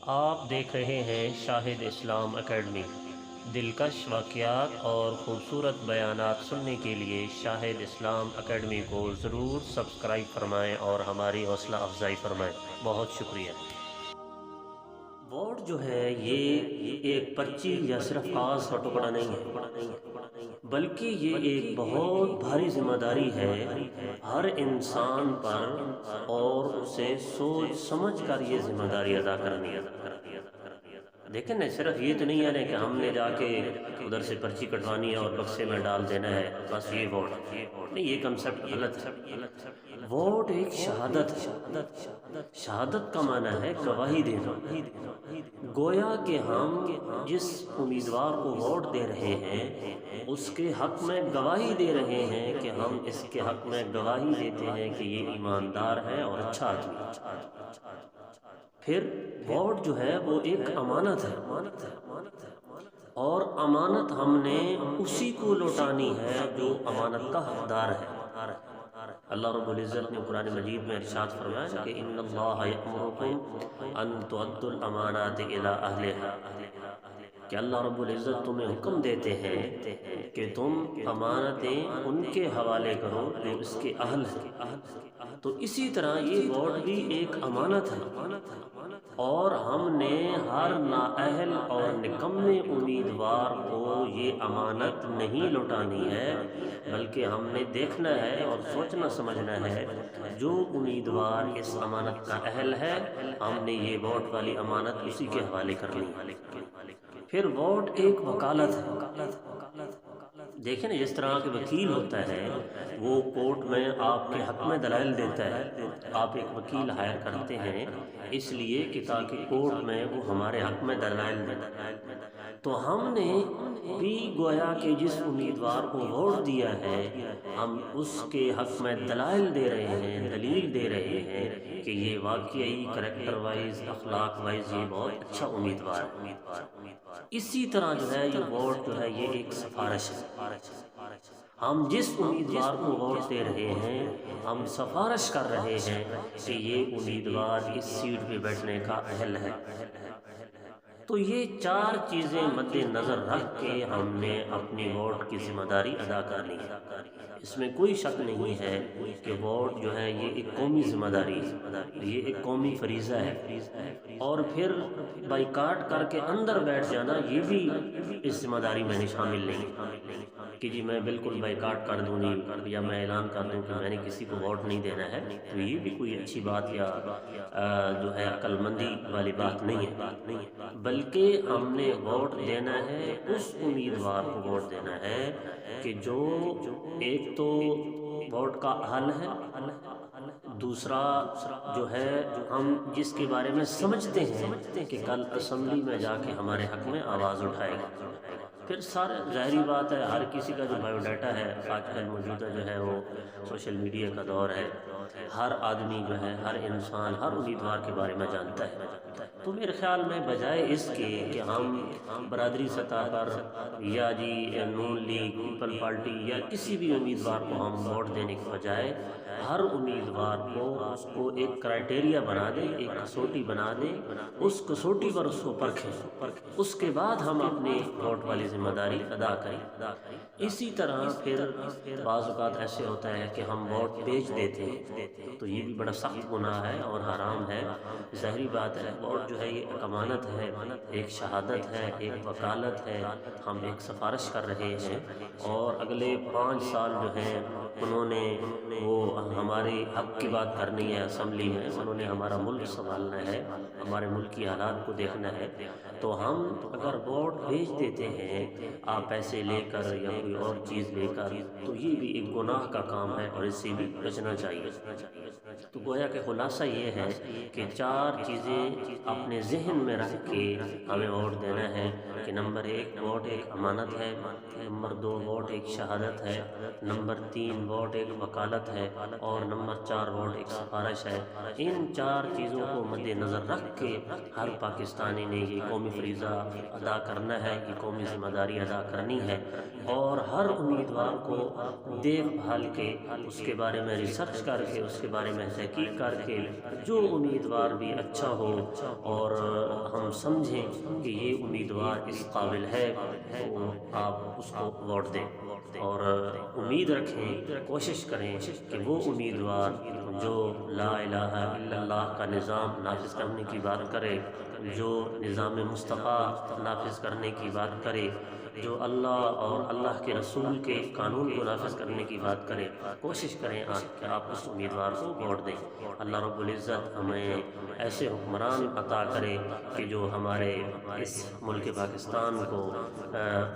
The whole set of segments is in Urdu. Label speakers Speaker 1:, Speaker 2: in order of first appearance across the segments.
Speaker 1: آپ دیکھ رہے ہیں شاہد اسلام اکیڈمی۔ دلکش واقعات اور خوبصورت بیانات سننے کے لیے شاہد اسلام اکیڈمی کو ضرور سبسکرائب فرمائیں اور ہماری حوصلہ افزائی فرمائیں۔ بہت شکریہ۔ ووٹ جو ہے یہ ایک پرچی یا صرف کاغذ کا ٹکڑا نہیں ہے، بلکہ یہ ایک بہت بھاری ذمہ داری ہے ہر انسان پر، اور اسے سوچ سمجھ کر یہ ذمہ داری ادا کرنی ہے۔ دیکھیں نا، صرف یہ تو نہیں ہے کہ ہم نے جا کے ادھر سے پرچی کٹوانی ہے اور بکسے میں ڈال دینا ہے بس یہ ووٹ نہیں، یہ کنسپٹ غلط ہے۔ ووٹ ایک شہادت ہے۔ شہادت کا معنی ہے گواہی دینا۔ گویا کہ ہم جس امیدوار کو ووٹ دے رہے ہیں اس کے حق میں گواہی دے رہے ہیں کہ ہم اس کے حق میں گواہی دیتے ہیں کہ یہ ایماندار ہے اور اچھا آدمی ہے۔ پھر ووٹ جو ہے وہ ایک امانت ہے، اور امانت ہم نے اسی کو لوٹانی ہے جو امانت کا حقدار ہے۔ اللہ رب العزت نے قرآن مجید میں ارشاد فرمایا کہ ان اللہ یأمرکم ان تؤدوا الامانات الی اہلہا، کہ اللہ رب العزت تمہیں حکم دیتے ہیں کہ تم امانتیں ان کے حوالے کرو جو اس کے اہل ہیں۔ تو اسی طرح یہ ووٹ بھی ایک امانت ہے، اور ہم نے ہر نااہل اور نکمے امیدوار کو یہ امانت نہیں لوٹانی ہے، بلکہ ہم نے دیکھنا ہے اور سوچنا سمجھنا ہے جو امیدوار اس امانت کا اہل ہے ہم نے یہ ووٹ والی امانت اسی کے حوالے کرنی ہے۔ پھر ووٹ ایک وکالت ہے۔ دیکھیں نا، جس طرح کے وکیل ہوتا ہے وہ کورٹ میں آپ کے حق میں دلائل دیتا ہے، آپ ایک وکیل ہائر کرتے ہیں اس لیے کہ تاکہ کورٹ میں وہ ہمارے حق میں دلائل دے۔ تو ہم نے بھی گویا کہ جس امیدوار کو ووٹ دیا ہے ہم اس کے حق میں دلائل دے رہے ہیں، دلیل دے رہے ہیں کہ یہ واقعی کریکٹر وائز، اخلاق وائز یہ بہت اچھا امیدوار ہے۔ اسی طرح جو ہے یہ ووٹ جو ہے یہ ایک سفارش ہے۔ ہم جس امیدوار کو ووٹ دے رہے ہیں ہم سفارش کر رہے ہیں کہ یہ امیدوار اس سیٹ پہ بیٹھنے کا اہل ہے۔ تو یہ چار چیزیں مد نظر رکھ کے ہم نے اپنی ووٹ کی ذمہ داری ادا کرنی ہے۔ اس میں کوئی شک نہیں ہے کہ ووٹ جو ہے یہ ایک قومی ذمہ داری ہے، یہ ایک قومی فریضہ ہے، اور پھر بائیکاٹ کر کے اندر بیٹھ جانا یہ بھی اس ذمہ داری میں شامل نہیں کہ جی میں بالکل بائیکاٹ کر دوں گی یا میں اعلان کر دوں کہ میں نے کسی کو ووٹ نہیں دینا ہے، تو یہ بھی کوئی اچھی بات یا جو ہے عقل مندی والی بات نہیں ہے، بلکہ ہم نے ووٹ دینا ہے اس امیدوار کو ووٹ دینا ہے کہ جو ایک تو ووٹ کا حل ہے، دوسرا جو ہے ہم جس کے بارے میں سمجھتے ہیں کہ کل اسمبلی میں جا کے ہمارے حق میں آواز اٹھائے گا۔ پھر سارے ظاہری بات ہے ہر کسی کا جو بائیو ڈیٹا ہے آج کل موجودہ جو ہے وہ سوشل میڈیا کا دور ہے، ہر آدمی جو ہے ہر انسان ہر امیدوار کے بارے میں جانتا ہے۔ تو میرے خیال میں بجائے اس کے کہ ہم برادری سطح پر یا جی نون لیگ، پیپل پارٹی یا کسی بھی امیدوار کو ہم ووٹ دینے کے بجائے ہر امیدوار کو اس کو ایک کرائٹیریا بنا دیں، ایک کسوٹی بنا دیں، اس کسوٹی پر اس کو پرکھیں، اس کے بعد ہم اپنی ووٹ والی ذمہ داری ادا کریں۔ اسی طرح پھر بعض اوقات ایسے ہوتا ہے کہ ہم ووٹ بیچ دیتے ہیں، تو یہ بھی بڑا سخت گناہ ہے اور حرام ہے۔ ظاہری بات ہے ووٹ جو ہے یہ ایک امانت ہے، ایک شہادت ہے، ایک وکالت ہے، ہم ایک سفارش کر رہے ہیں، اور اگلے 5 سال جو ہیں انہوں نے وہ ہمارے حق کی بات کرنی ہے اسمبلی میں، انہوں نے ہمارا ملک سنبھالنا ہے، ہمارے ملک کی حالات کو دیکھنا ہے۔ تو ہم اگر ووٹ بیچ دیتے ہیں آپ پیسے لے کر یا کوئی اور چیز لے کر، تو یہ بھی ایک گناہ کا کام ہے اور اس سے بھی بچنا چاہیے۔ تو گویا کہ خلاصہ یہ ہے کہ 4 چیزیں اپنے ذہن میں رکھ کے ہمیں ووٹ دینا ہے کہ نمبر 1 ووٹ ایک امانت ہے، نمبر 2 ووٹ ایک شہادت ہے، نمبر 3 ووٹ ایک وکالت ہے، اور نمبر 4 ووٹ ایک سفارش ہے۔ ان 4 چیزوں کو مد نظر رکھ کے ہر پاکستانی نے یہ قومی فریضہ ادا کرنا ہے، یہ قومی ذمہ داری ادا کرنی ہے، اور ہر امیدوار کو دیکھ بھال کے اس کے بارے میں ریسرچ کر کے اس کے بارے میں تحقیق کر کے جو امیدوار بھی اچھا ہو اور ہم سمجھیں کہ یہ امیدوار اس قابل ہے تو آپ اس کو ووٹ دیں، اور امید رکھیں، کوشش کریں کہ وہ امیدوار جو لا الہ الا اللہ کا نظام نافذ کرنے کی بات کرے، جو نظام مصطفیٰ نافذ کرنے کی بات کرے، جو اللہ اور اللہ کے رسول کے قانون کو نافذ کرنے کی بات کرے، کوشش کریں کہ آپ اس امیدوار کو ووٹ دیں۔ اللہ رب العزت ہمیں ایسے حکمران عطا کرے کہ جو ہمارے اس ملک پاکستان کو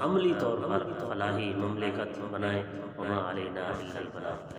Speaker 1: عملی طور پر فلاحی مملکت بنائیں۔ وما علینا الا البلاغ۔